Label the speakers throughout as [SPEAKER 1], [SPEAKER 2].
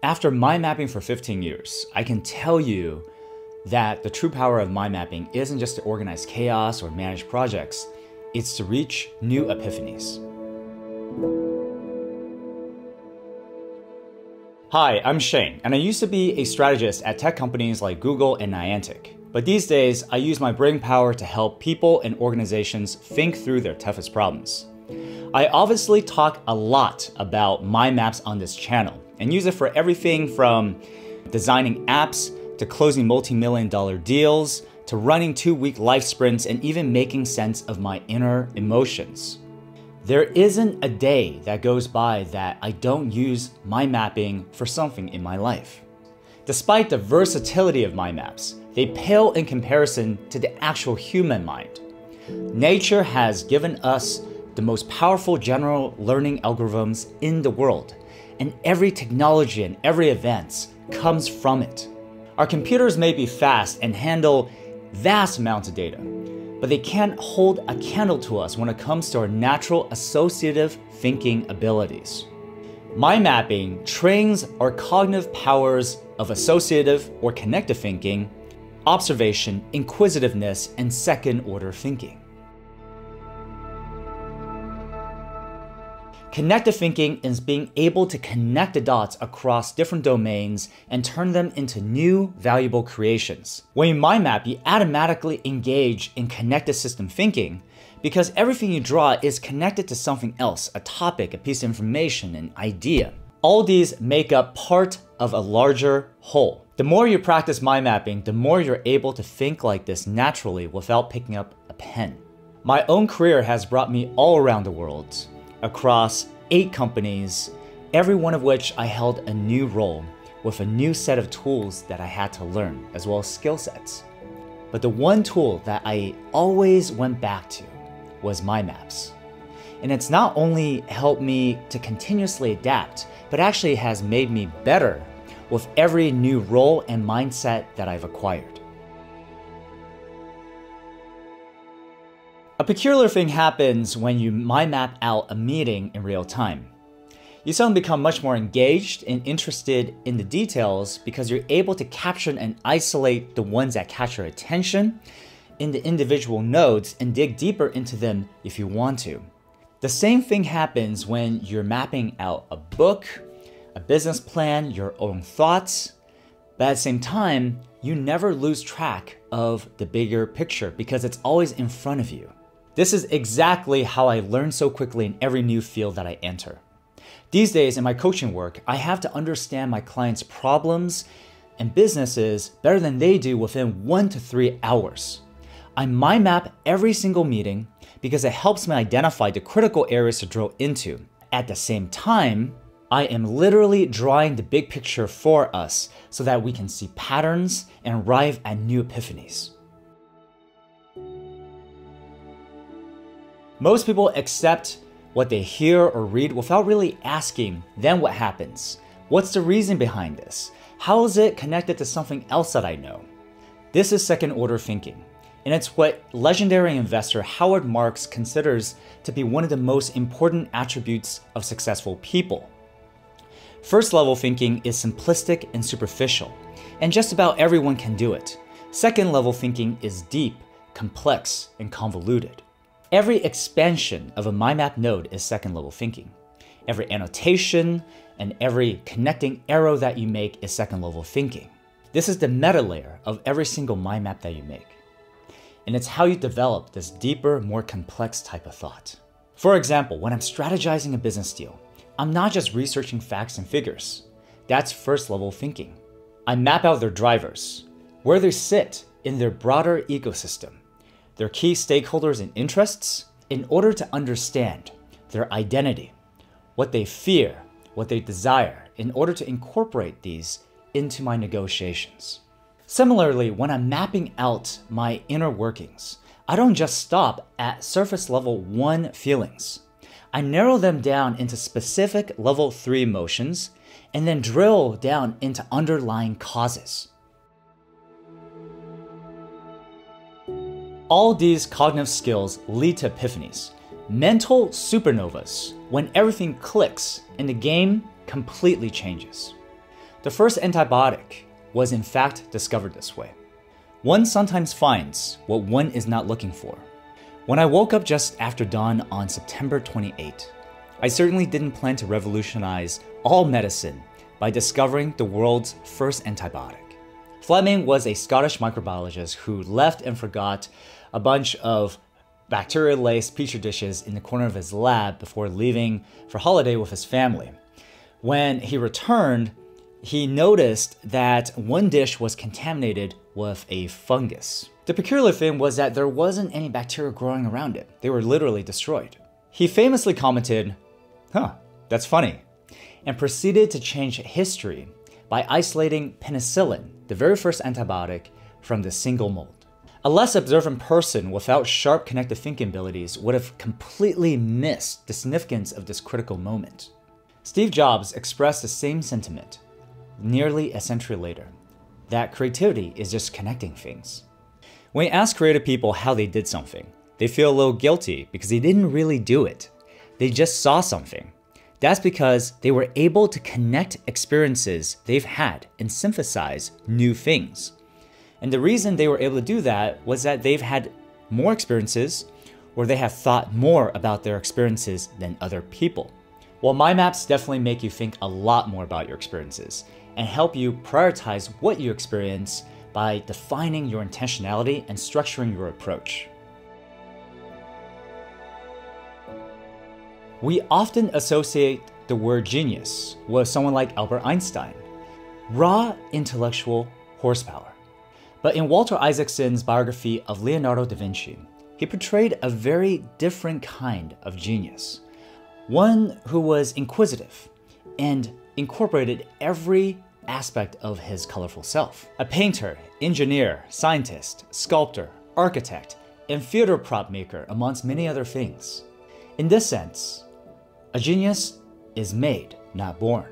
[SPEAKER 1] After mind mapping for 15 years, I can tell you that the true power of mind mapping isn't just to organize chaos or manage projects, it's to reach new epiphanies. Hi, I'm Shane, and I used to be a strategist at tech companies like Google and Niantic. But these days, I use my brain power to help people and organizations think through their toughest problems. I obviously talk a lot about mind maps on this channel and use it for everything from designing apps to closing multi-million-dollar deals to running 2-week life sprints and even making sense of my inner emotions. There isn't a day that goes by that I don't use mind mapping for something in my life. Despite the versatility of mind maps, they pale in comparison to the actual human mind. Nature has given us the most powerful general learning algorithms in the world, and every technology and every event comes from it. Our computers may be fast and handle vast amounts of data, but they can't hold a candle to us when it comes to our natural associative thinking abilities. Mind mapping trains our cognitive powers of associative or connective thinking, observation, inquisitiveness, and second-order thinking. Connective thinking is being able to connect the dots across different domains and turn them into new, valuable creations. When you mind map, you automatically engage in connected system thinking because everything you draw is connected to something else, a topic, a piece of information, an idea. All these make up part of a larger whole. The more you practice mind mapping, the more you're able to think like this naturally without picking up a pen. My own career has brought me all around the world, across 8 companies, every one of which I held a new role with a new set of tools that I had to learn, as well as skill sets. But the one tool that I always went back to was mind maps. And it's not only helped me to continuously adapt, but actually has made me better with every new role and mindset that I've acquired. A peculiar thing happens when you mind map out a meeting in real time. You suddenly become much more engaged and interested in the details because you're able to capture and isolate the ones that catch your attention in the individual nodes and dig deeper into them if you want to. The same thing happens when you're mapping out a book, a business plan, your own thoughts, but at the same time, you never lose track of the bigger picture because it's always in front of you. This is exactly how I learn so quickly in every new field that I enter. These days in my coaching work, I have to understand my clients' problems and businesses better than they do within 1 to 3 hours. I mind map every single meeting because it helps me identify the critical areas to drill into. At the same time, I am literally drawing the big picture for us so that we can see patterns and arrive at new epiphanies. Most people accept what they hear or read without really asking, then what happens? What's the reason behind this? How is it connected to something else that I know? This is second-order thinking, and it's what legendary investor Howard Marks considers to be one of the most important attributes of successful people. First-level thinking is simplistic and superficial, and just about everyone can do it. Second-level thinking is deep, complex, and convoluted. Every expansion of a mind map node is second-level thinking. Every annotation and every connecting arrow that you make is second-level thinking. This is the meta layer of every single mind map that you make. And it's how you develop this deeper, more complex type of thought. For example, when I'm strategizing a business deal, I'm not just researching facts and figures. That's first-level thinking. I map out their drivers, where they sit in their broader ecosystem, their key stakeholders and interests, in order to understand their identity, what they fear, what they desire, in order to incorporate these into my negotiations. Similarly, when I'm mapping out my inner workings, I don't just stop at surface level 1 feelings. I narrow them down into specific level 3 emotions and then drill down into underlying causes. All these cognitive skills lead to epiphanies, mental supernovas, when everything clicks and the game completely changes. The first antibiotic was in fact discovered this way. One sometimes finds what one is not looking for. When I woke up just after dawn on September 28, I certainly didn't plan to revolutionize all medicine by discovering the world's first antibiotic. Fleming was a Scottish microbiologist who left and forgot a bunch of bacteria-laced petri dishes in the corner of his lab before leaving for holiday with his family. When he returned, he noticed that one dish was contaminated with a fungus. The peculiar thing was that there wasn't any bacteria growing around it. They were literally destroyed. He famously commented, "Huh, that's funny," and proceeded to change history by isolating penicillin, the very first antibiotic, from the single mold. A less observant person without sharp connective thinking abilities would have completely missed the significance of this critical moment. Steve Jobs expressed the same sentiment nearly a century later, that creativity is just connecting things. When you ask creative people how they did something, they feel a little guilty because they didn't really do it. They just saw something. That's because they were able to connect experiences they've had and synthesize new things. And the reason they were able to do that was that they've had more experiences, or they have thought more about their experiences than other people. Well, mind maps definitely make you think a lot more about your experiences and help you prioritize what you experience by defining your intentionality and structuring your approach. We often associate the word genius with someone like Albert Einstein, raw intellectual horsepower. But in Walter Isaacson's biography of Leonardo da Vinci, he portrayed a very different kind of genius, one who was inquisitive and incorporated every aspect of his colorful self. A painter, engineer, scientist, sculptor, architect, and theater prop maker, amongst many other things. In this sense, a genius is made, not born.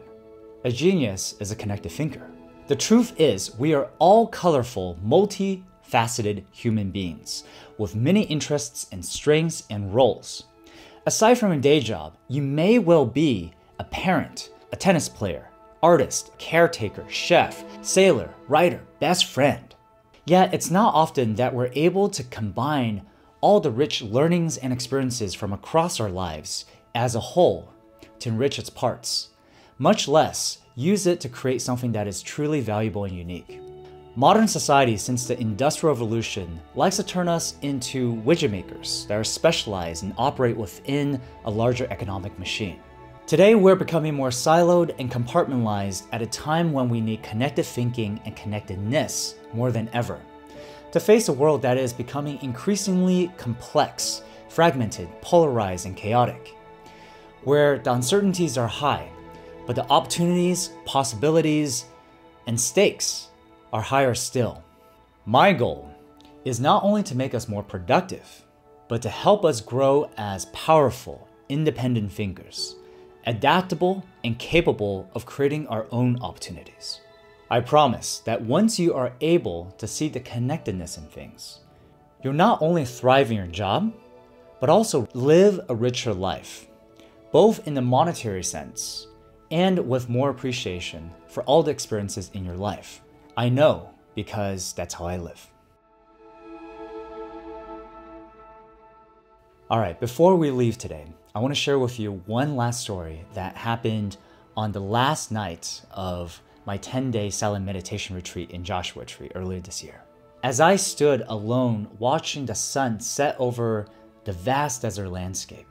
[SPEAKER 1] A genius is a connected thinker. The truth is, we are all colorful, multifaceted human beings with many interests and strengths and roles. Aside from a day job, you may well be a parent, a tennis player, artist, caretaker, chef, sailor, writer, best friend. Yet it's not often that we're able to combine all the rich learnings and experiences from across our lives as a whole to enrich its parts, much less use it to create something that is truly valuable and unique. Modern society, since the Industrial Revolution, likes to turn us into widget makers that are specialized and operate within a larger economic machine. Today, we're becoming more siloed and compartmentalized at a time when we need connected thinking and connectedness more than ever to face a world that is becoming increasingly complex, fragmented, polarized, and chaotic, where the uncertainties are high, but the opportunities, possibilities, and stakes are higher still. My goal is not only to make us more productive, but to help us grow as powerful, independent thinkers, adaptable and capable of creating our own opportunities. I promise that once you are able to see the connectedness in things, you'll not only thrive in your job, but also live a richer life, both in the monetary sense and with more appreciation for all the experiences in your life. I know because that's how I live. All right, before we leave today, I want to share with you one last story that happened on the last night of my 10-day silent meditation retreat in Joshua Tree earlier this year. As I stood alone watching the sun set over the vast desert landscape,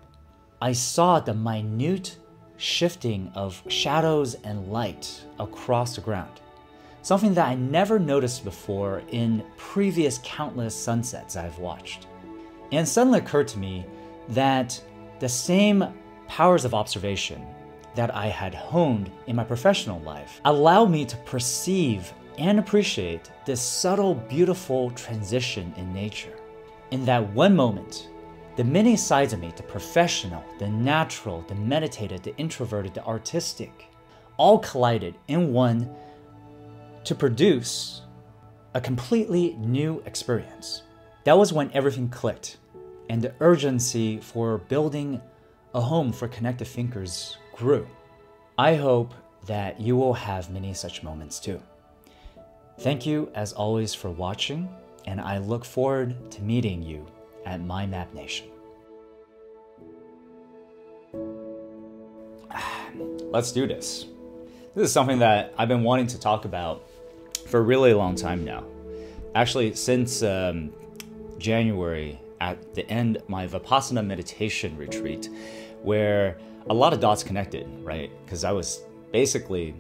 [SPEAKER 1] I saw the minute shifting of shadows and light across the ground, something that I never noticed before in previous countless sunsets I've watched. And suddenly occurred to me that the same powers of observation that I had honed in my professional life allow me to perceive and appreciate this subtle, beautiful transition in nature. In that one moment, the many sides of me, the professional, the natural, the meditative, the introverted, the artistic, all collided in one to produce a completely new experience. That was when everything clicked, and the urgency for building a home for connected thinkers grew. I hope that you will have many such moments too. Thank you as always for watching, and I look forward to meeting you at MindMap Nation. Let's do this. This is something that I've been wanting to talk about for a really long time now. Actually, since January, at the end of my Vipassana meditation retreat, where a lot of dots connected, right? Because I was basically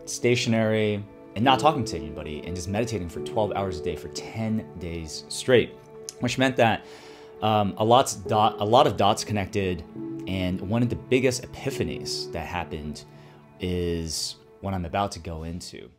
[SPEAKER 1] stationary and not talking to anybody and just meditating for 12 hours a day for 10 days straight, which meant that a lot of dots connected. And one of the biggest epiphanies that happened is what I'm about to go into.